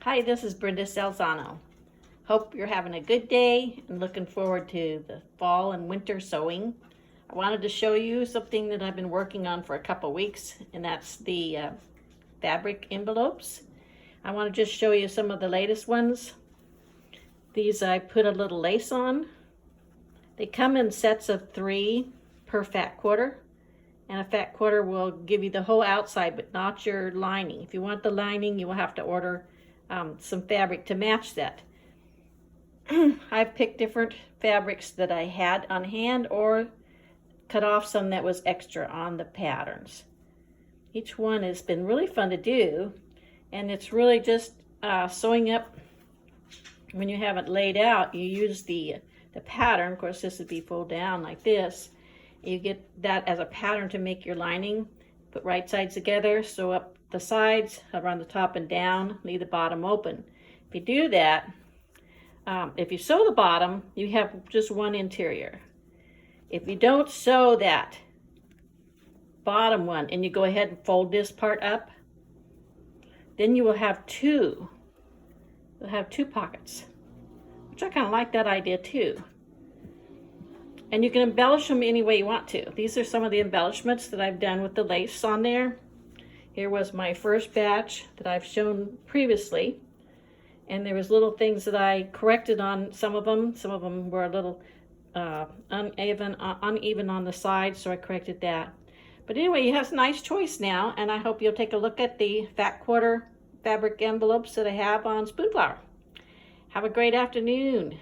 Hi, this is Brenda Salzano. Hope you're having a good day and looking forward to the fall and winter sewing. I wanted to show you something that I've been working on for a couple weeks, and that's the fabric envelopes. I want to just show you some of the latest ones. These I put a little lace on. They come in sets of 3 per fat quarter, and a fat quarter will give you the whole outside but not your lining. If you want the lining, you will have to order some fabric to match that. I've picked different fabrics that I had on hand or cut off some that was extra on the patterns. Each one has been really fun to do, and it's really just sewing up. When you have it laid out, you use the pattern. Of course, this would be fold down like this. You get that as a pattern to make your lining. Put right sides together, sew up the sides, around the top and down, leave the bottom open. If you do that, if you sew the bottom, you have just one interior. If you don't sew that bottom one and you go ahead and fold this part up, then you will have two. You'll have 2 pockets, which I kind of like that idea too. And you can embellish them any way you want to. These are some of the embellishments that I've done with the lace on there. Here was my first batch that I've shown previously. And there was little things that I corrected on some of them. Some of them were a little uneven on the side, so I corrected that. But anyway, you have a nice choice now, and I hope you'll take a look at the fat quarter fabric envelopes that I have on Spoonflower. Have a great afternoon.